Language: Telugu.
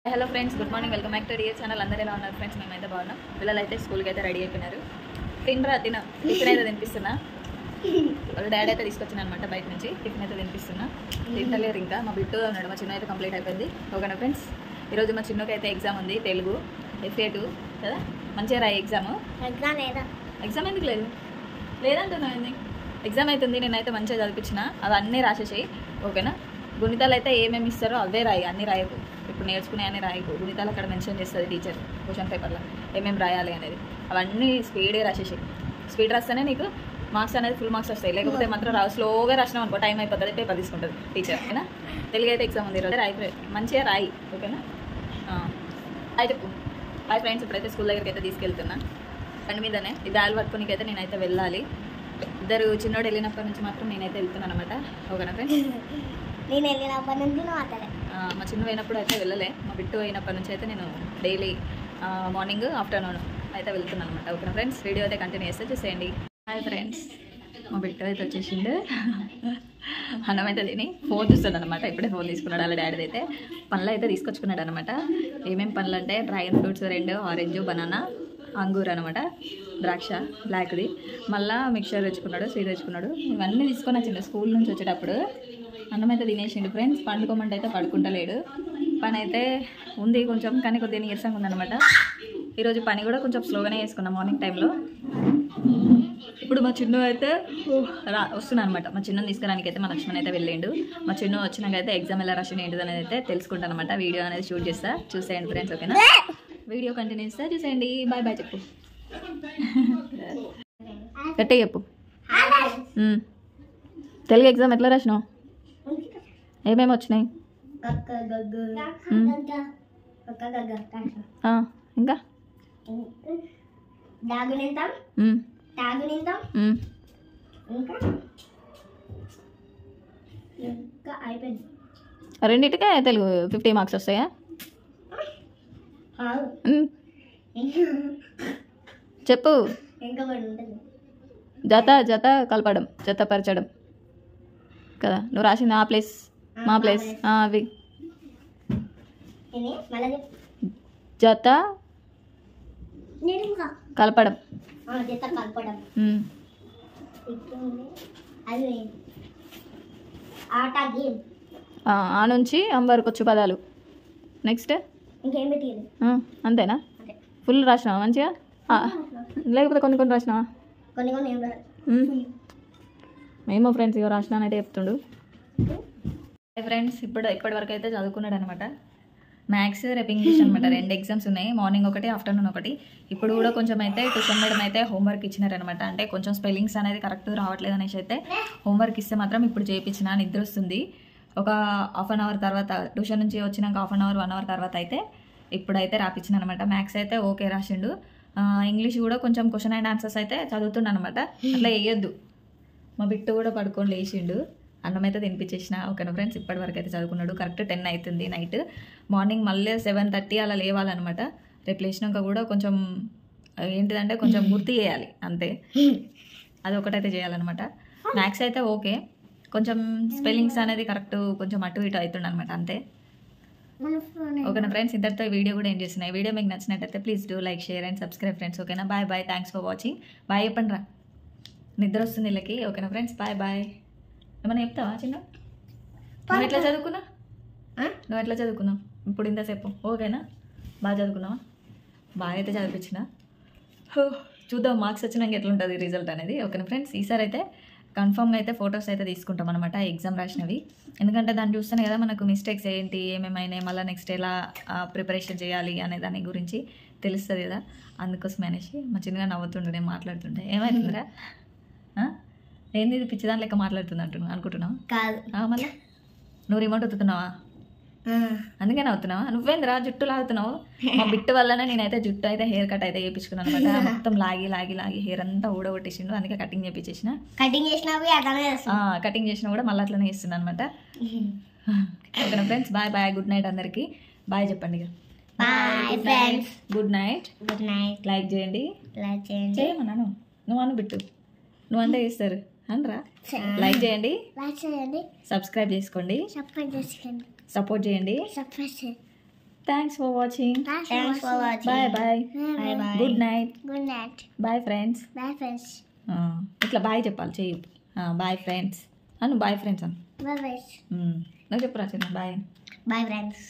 Hello friends, good morning. Welcome back to dear channel. అందరూ ఎలా ఉన్నారు ఫ్రెండ్స్? మేమైతే బాగున్నాం. పిల్లలు అయితే స్కూల్కి అయితే రెడీ అయిపోయినారు. టిఫిన్ అయితే తినిపిస్తున్నా. వాళ్ళ డాడీ అయితే తీసుకొచ్చిన అనమాట బయట నుంచి. టిఫిన్ అయితే తినిపిస్తున్నా. తింటలేరు ఇంకా. మా బిట్టు ఉన్నాడు. మా చిన్న అయితే కంప్లీట్ అయిపోయింది. ఓకేనా ఫ్రెండ్స్? ఈరోజు మా చిన్నకి అయితే ఎగ్జామ్ ఉంది, తెలుగు FA2 కదా. మంచిగా రాయి ఎగ్జామ్. ఎగ్జామ్ ఎందుకు లేదు లేదంటున్నాను. ఎగ్జామ్ అవుతుంది. నేనైతే మంచిగా చదివించిన. అవన్నీ రాసేసాయి. ఓకేనా? గుణితాలు అయితే ఏమేమి ఇస్తారో అవే రాయి, అన్నీ రాయకు. ఇప్పుడు నేర్చుకునే అన్నీ రాయకు. గుణితాలు అక్కడ మెన్షన్ చేస్తుంది టీచర్ క్వశ్చన్ పేపర్లో ఏమేమి రాయాలి అనేది. అవన్నీ స్పీడే రాసేసాయి. స్పీడ్ రాస్తేనే నీకు మార్క్స్ అనేది ఫుల్ మార్క్స్ వస్తాయి. లేకపోతే మాత్రం స్లోగా రాసినాం అనుకో టైం అయిపోతుంది, పేపర్ తీసుకుంటుంది టీచర్. ఓకేనా? తెలుగు అయితే ఎగ్జామ్ ఉంది ఈరోజు. రాయి, మంచిగా రాయి. ఓకేనా? హాయ్ చెప్పు. Hi friends. ఇప్పుడైతే స్కూల్ దగ్గరికి అయితే తీసుకెళ్తున్నా. బండి మీదనే ఈ బ్యాగ్ పట్టుకునికైతే నేనైతే వెళ్ళాలి. ఇద్దరు చిన్నోడు వెళ్ళినప్పటి నుంచి మాత్రం నేనైతే వెళ్తున్నాను అనమాట. ఓకేనా ఫ్రెండ్స్? నేను వెళ్ళినప్పటి నుంచి మా చిన్న అయినప్పుడు అయితే వెళ్ళలే. మా బిట్టు అయినప్పటి నుంచి అయితే నేను డైలీ మార్నింగ్ ఆఫ్టర్నూన్ అయితే వెళ్తున్నాను అనమాట. ఓకేనా ఫ్రెండ్స్? వీడియో అయితే కంటిన్యూ చేస్తే చూసేయండి. Hi friends. మా బిట్టు అయితే వచ్చేసిండు. అన్నం అయితే తిని ఫోన్ చూస్తాడు అనమాట. ఇప్పుడే ఫోన్ తీసుకున్నాడు వాళ్ళ డాడీ అయితే. పండ్లు అయితే తీసుకొచ్చుకున్నాడు అనమాట. ఏమేమి పండ్లు అంటే dragon fruits 2, orange, banana, Angoor అనమాట, ద్రాక్ష బ్లాక్ది. మళ్ళీ మిక్చర్ తెచ్చుకున్నాడు, స్వీట్ తెచ్చుకున్నాడు. ఇవన్నీ తీసుకొని వచ్చిండు స్కూల్ నుంచి వచ్చేటప్పుడు. అన్నం అయితే తినేసిండు ఫ్రెండ్స్. పండుకోమంటే అయితే పడుకుంటలేడు. పని అయితే ఉంది కొంచెం, కానీ కొద్దిగా నీరసంగా ఉందన్నమాట. ఈరోజు పని కూడా కొంచెం స్లోగానే చేసుకున్నాం మార్నింగ్ టైంలో. ఇప్పుడు మా చిన్న అయితే వస్తున్నాను అనమాట. మా చిన్నని తీసుకురానికి అయితే మా లక్ష్మణ్ అయితే వెళ్ళిండు. మా చిన్న వచ్చినాకైతే ఎగ్జామ్ ఎలా రాసిన ఏంటిది అనేది అయితే తెలుసుకుంటాను అనమాట. వీడియో అనేది షూట్ చేస్తా, చూసేయండి ఫ్రెండ్స్. ఓకేనా? వీడియో కంటిన్యూ చేస్తా, చూసేయండి. బాయ్ బాయ్ చెప్పు. గట్టిగా చెప్పు. తెలుగు ఎగ్జామ్ ఎట్లా రాసినావు? ఏమేమి వచ్చినాయి? ఇంకా రెండింటికే తెలుగు 50 మార్క్స్ వస్తాయా? చెప్పు. జత కలపడం, జతపరచడం కదా నువ్వు రాసింది. ఆ ప్లేస్ మా ప్లేస్ అవి జత కలపడం. ఆ నుంచి అమ్ వరకు వచ్చు పదాలు. నెక్స్ట్ అంతేనా? ఫుల్ రాసినావా మంచిగా? లేకపోతే కొన్ని కొన్ని రాసినావా? ఏమో ఫ్రెండ్స్, ఇక రాసినానైతే చెప్తుండు. ఫ్రెండ్స్ ఇప్పటి వరకు అయితే చదువుకున్నాడు అనమాట. మ్యాథ్స్, రేపు ఇంగ్లీష్ అనమాట. 2 ఎగ్జామ్స్ ఉన్నాయి, మార్నింగ్ ఒకటి, ఆఫ్టర్నూన్ ఒకటి. ఇప్పుడు కూడా కొంచెం అయితే ట్యూషన్ మేడం అయితే హోంవర్క్ ఇచ్చినారనమాట. అంటే కొంచెం స్పెల్లింగ్స్ అనేది కరెక్ట్ రావట్లేదు అనేసి అయితే హోంవర్క్ ఇస్తే మాత్రం ఇప్పుడు చేయించిన. నిద్ర వస్తుంది. ఒక హాఫ్ అన్ అవర్ తర్వాత ట్యూషన్ నుంచి వచ్చినాక హాఫ్ అన్ అవర్ 1 అవర్ తర్వాత అయితే ఇప్పుడైతే రాపించిన అనమాట. మ్యాథ్స్ అయితే ఓకే రాసిండు. ఇంగ్లీష్ కూడా కొంచెం క్వశ్చన్ అండ్ ఆన్సర్స్ అయితే చదువుతుండ అనమాట. అట్లా వేయొద్దు. మా బిట్టు కూడా పడుకొని లేచిండు. అన్నం అయితే తినిపించేసిన. ఓకేనా ఫ్రెండ్స్? ఇప్పటి వరకు అయితే చదువుకున్నాడు. కరెక్ట్ 10 అవుతుంది నైట్. మార్నింగ్ మళ్ళీ 7:30 అలా లేవాలన్నమాట. రేపు లేచినాక కూడా కొంచెం ఏంటిదంటే కొంచెం గుర్తు చేయాలి అంతే. అది ఒకటైతే చేయాలన్నమాట. మ్యాథ్స్ అయితే ఓకే, కొంచెం స్పెల్లింగ్స్ అనేది కరెక్ట్ కొంచెం అటు ఇటు అవుతుండ అనమాట అంతే. ఓకేనా ఫ్రెండ్స్? ఇంతటితో ఈ వీడియో కూడా ఏం చేస్తున్నాయి. వీడియో మీకు నచ్చినట్టయితే please do like, share and subscribe friends. ఓకేనా? Bye bye. Thanks for watching. Bye చెప్పండి రా, నిద్ర వస్తుంది వీళ్ళకి. ఓకేనా ఫ్రెండ్స్? Bye bye. ఏమన్నా చెప్తావా చిన్న? నువ్వు ఎట్లా చదువుకున్నావు ఇప్పుడు ఇంతసేపు? ఓకేనా? బాగా చదువుకున్నావా? బాగా అయితే చదివించిన. చూద్దాం మార్క్స్ వచ్చినాక ఎట్లుంటుంది రిజల్ట్ అనేది. ఓకేనా ఫ్రెండ్స్? ఈసారి అయితే కన్ఫామ్గా అయితే ఫొటోస్ అయితే తీసుకుంటాం అనమాట ఎగ్జామ్ రాసినవి. ఎందుకంటే దాన్ని చూస్తేనే కదా మనకు మిస్టేక్స్ ఏంటి, ఏమేమైనాయి, మళ్ళీ నెక్స్ట్ ఎలా ప్రిపరేషన్ చేయాలి అనే దాని గురించి తెలుస్తుంది కదా. అందుకోసం అనేసి మా చిన్నగా నవ్వుతుండే నేను మాట్లాడుతుంటే. ఏమవుతుందిరా? ఏంది ఇది పిచ్చిదాని లెక్క మాట్లాడుతుంది అనుకుంటున్నావు? కాదు. మళ్ళీ నువ్వు రిమోట్ ఒత్తుతున్నావా? అందుకని అవుతున్నావా? నువ్వేంద్రా జుట్టు లాగుతున్నావు? మా బిట్టు వల్లనే నేనైతే జుట్టు అయితే హెయిర్ కట్ అయితే చేయించుకున్నాను అనమాట. మొత్తం లాగి లాగి లాగి హెయిర్ అంతా ఊడగొట్టేసిండు. అందుకే కటింగ్ చేయించేసిన. కటింగ్ చేసినా కూడా మళ్ళీ అట్లనే చేస్తున్నాను అనమాట. ఓకేనా friends? Bye bye. Good night అందరికి. బాయ్ చెప్పండి. Good night. లైక్ చేయండి. చేయమన్నాను. నువ్వు అను బిట్టు, నువ్వు అంటే చేస్తారు అనరా. లైక్ చేయండి, సబ్స్క్రైబ్ చేసుకోండి, సపోర్ట్ చేయండి. Thanks for watching. Thanks for watching. Bye bye. Bye bye. Good night. Good night. Bye friends. Bye friends. ఇట్లా బాయ్ చెప్పాలి చెయ్యి. బాయ్ ఫ్రెండ్స్ అను. బాయ్ ఫ్రెండ్స్ అను. Bye friends. నువ్వు చెప్పురా చిన్న బాయ్. Bye friends.